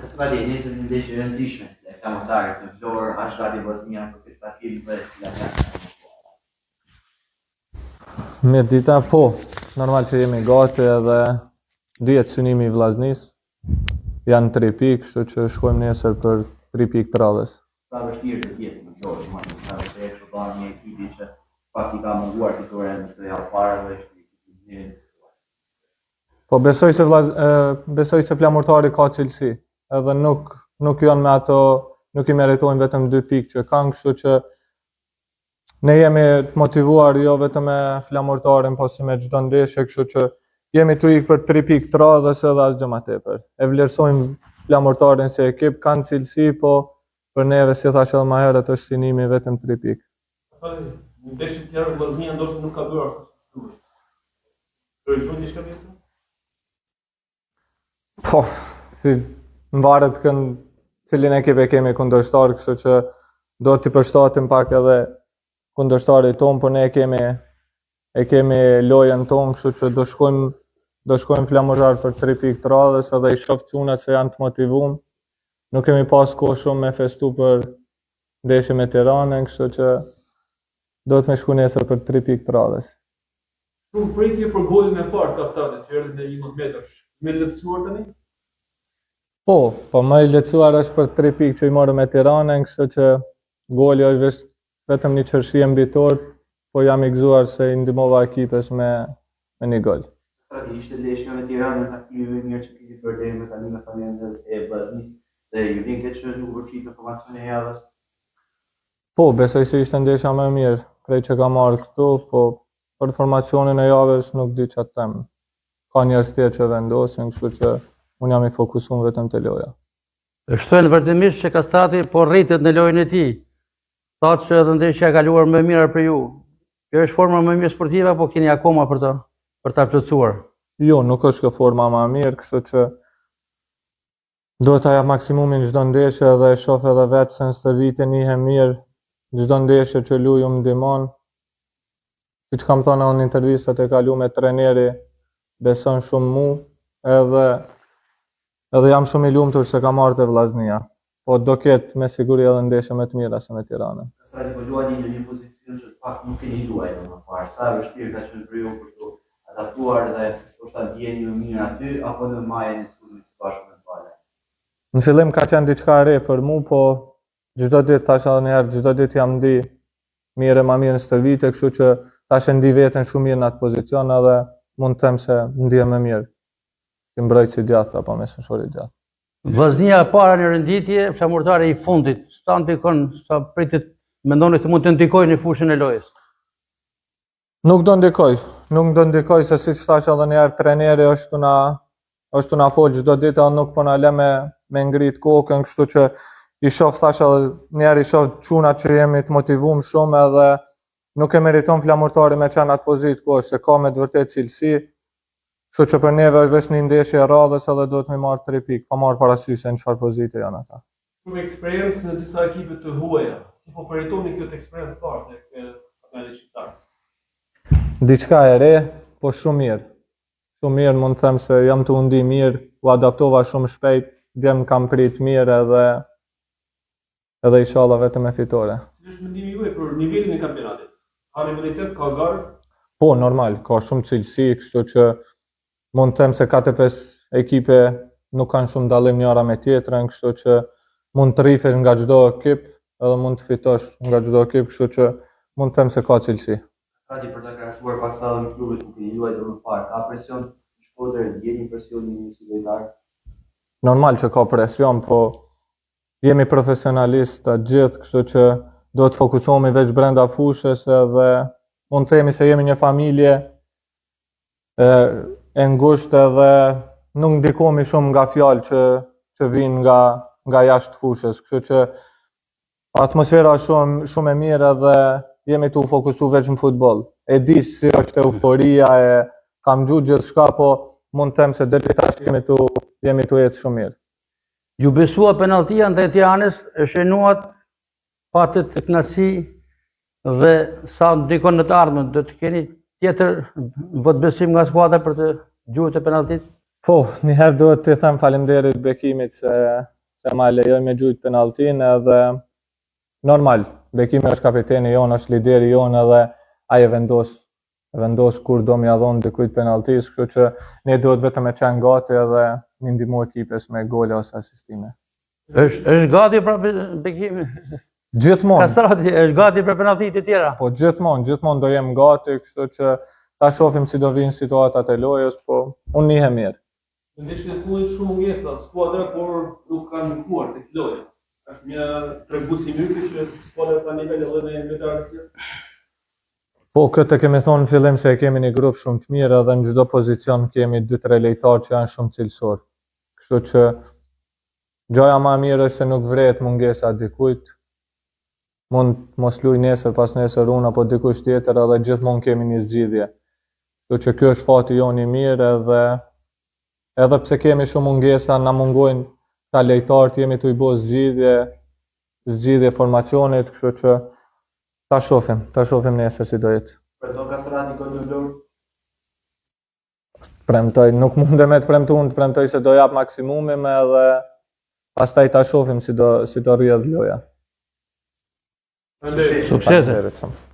Kasmali, nesër një ndeshje e rëndësishme e flamotarit në Florë, është gati Vllaznia për këtë takim dhe Me dita po, normal që jemi gati edhe dihet synimi I Vllaznisë. Janë 3 pikë, kështu që shkojmë nesër për 3 pikë të radhës. Sa vështirë të jetë në Florë, sa vështirë të bëjë një ekipi që pak I ka munguar fitore në këtë javë parë dhe është një Po besoj se flamurtari ka cilësi, edhe nuk janë me ato, nuk I meritojnë vetëm 2 pikë që kanë, kështu që ne jemi të motivuar jo vetëm me flamurtarin, po si me çdo ndeshje, kështu që jemi të ikë për 3 pikë të radhës edhe asgjë më tepër. E vlerësojmë flamurtarin si ekip, kanë cilësi, po për neve, si thash edhe më herët, është synimi vetëm 3 pikë. Në ndeshje tjerë Vllaznia ndoshta nuk ka bërë ashtu. Shumë diçka tjetër? Po, si mvaret cilin ekip e kemi kundërshtar, kështu që do t'i përshtatim pak edhe kundërshtarit ton, por ne e kemi lojën ton, kështu që do shkojmë flamurtar për 3 pikë të radhës, edhe I shoh çunat se janë të motivuar. Nuk kemi pas kohë shumë me festu për ndeshje me Tiranën, kështu që do të me shku nesër për 3 pikë të radhës. Shumë pritje për golin e parë ka Stadi që erdhi në 11 metrash. Me lehtësuar tani? Po më I lehtësuar është për 3 pikë që I morëm me Tiranën, kështu që goli është vetëm një çërshie mbitor, po jam I gëzuar se I ndihmova ekipes me një gol. Stadi ishte ndeshja me Tiranën, takimi më I mirë që keni bërë deri më tani me fanendet e Vllaznisë dhe ju vjen keq që nuk përfit në formacion e javës. Po, besoj se ishte ndeshja më e mirë prej që ka marrë këtu, po për formacionin e javës nuk di çfarë them. Ka njerëz tjerë që vendosin, kështu që unë jam I fokusuar vetëm te loja. Shtojnë vërtetisht që Kastati po rritet në lojën e tij. Thatë që edhe ndeshja e kaluar më mirë për ju. Kjo është forma më e mirë sportive apo keni akoma për ta plotësuar? Jo, nuk është kjo forma më e mirë, kështu që duhet ta jap maksimumin çdo ndeshje dhe e shoh edhe vetë se në stërvitje nihem mirë. Çdo ndeshje që luaj më ndihmon. Siç kam thënë në intervistat e kaluara me trajneri, beson shumë mu, edhe jam shumë I lumtur se ka marrë te Vllaznia. Po do ketë me siguri edhe ndeshje më të mira se me Tiranën. Stadi po luani në një pozicion që pak nuk keni luajtur më parë. Sa vështirë ka qenë për ju për të adaptuar dhe ndoshta ndjeni më mirë aty apo në majën e sulmit së bashku me Valën. Në fillim ka qenë diçka e re për mu, po çdo ditë tash edhe një herë, çdo ditë jam ndi mirë më mirë në stërvitje, kështu që tash e ndi veten shumë mirë në atë pozicion edhe mund të them se ndihem më mirë. Që mbrojtës I djathtë apo mesëshori I djathtë. Vllaznia e para në renditje, flamurtari I fundit. Sa ndikon, sa pritet mendoni se mund të ndikojë në fushën e lojës? Nuk do ndikoj se siç thash edhe një herë trajneri është na fol çdo ditë, nuk po na lë me ngrit kokën, kështu që I shoh thash edhe një herë I shoh çunat që jemi të motivuar shumë edhe nuk e meriton flamurtari me qenë atë pozitë ku është, se ka me të vërtet cilësi, kështu që për neve është vetëm një ndeshje e radhës edhe duhet me marrë 3 pikë, pa marrë parasysh se në çfarë pozite janë ata. Shumë eksperiencë në disa ekipe të huaja. Si po përjetoni këtë eksperiencë parë tek kampionati shqiptar? Diçka e re, po shumë mirë. Shumë mirë, mund të them se jam të undi mirë, u adaptova shumë shpejt, djem kam prit mirë edhe inshallah vetëm me fitore. Cili është mendimi juaj për nivelin e kampionatit? Ka rivalitet, ka garë? Po, normal, ka shumë cilësi, kështu që mund të them se 4-5 ekipe nuk kanë shumë dallim njëra me tjetrën, kështu që mund të rrifesh nga çdo ekip edhe mund të fitosh nga çdo ekip, kështu që mund të them se ka cilësi. Stadi për ta krahasuar paksa me klubet ku keni luajtur më parë, ka presion në Shkodër, ndjeni presionin një lojtar? Normal që ka presion, po jemi profesionalistë të gjithë, kështu që do të fokusohemi veç brenda fushës edhe mund të themi se jemi një familje e ngushtë edhe nuk ndikohemi shumë nga fjalë që vijnë nga jashtë fushës, kështu që atmosfera është shumë e mirë edhe jemi të fokusu veç në futboll. E di si është euforia, kam gjuhë gjithçka, po mund të them se deri tash jemi të jetë shumë mirë. Ju besua penaltia ndaj Tiranës, e shënuat, patët të kënaqësi dhe sa ndikon në të ardhmen, do të keni tjetër vetbesim nga skuadra për të gjuhët e penaltit? Po, një herë duhet të them faleminderit Bekimit se se ma lejoj me gjujt penaltin edhe normal, Bekimi është kapiteni jonë, është lideri jonë edhe ai e vendos kur do m'ia dhon dikujt penaltis, kështu që ne duhet vetëm me qenë gati edhe me ndihmu ekipes me gole ose asistime. Është gati pra Bekimi? Gjithmonë. Kastrati është gati për penaltit e tjera? Po gjithmonë do jem gati, kështu që ta shohim si do vinë situatat e lojës, po unë nihem mirë. Në ndeshjen e fundit shumë mungesa, skuadra por nuk kanë luftuar tek loja. Është një tregues i mirë që skuadra ka nivel edhe në lojtarë të tjerë. Po këtë kemi thonë në fillim se kemi një grup shumë të mirë edhe në çdo pozicion kemi 2-3 lojtarë që janë shumë cilësor. Kështu që gjaja më e mirë është se nuk vret mungesa dikujt. Mund mos luaj nesër, pas nesër unë apo dikush tjetër edhe gjithmonë kemi një zgjidhje. Kështu që ky është fati jonë i mirë edhe pse kemi shumë mungesa, na mungojnë ta lojtarët, jemi tu i bë zgjidhje formacionit, kështu që ta shohim nesër si do jetë. Preton Kastrati Golden Lord? Premtoj, nuk mundem të premtoj se do jap maksimumin edhe pastaj ta shohim si do rrjedh loja. Faleminderit. Suksese. Faleminderit shumë.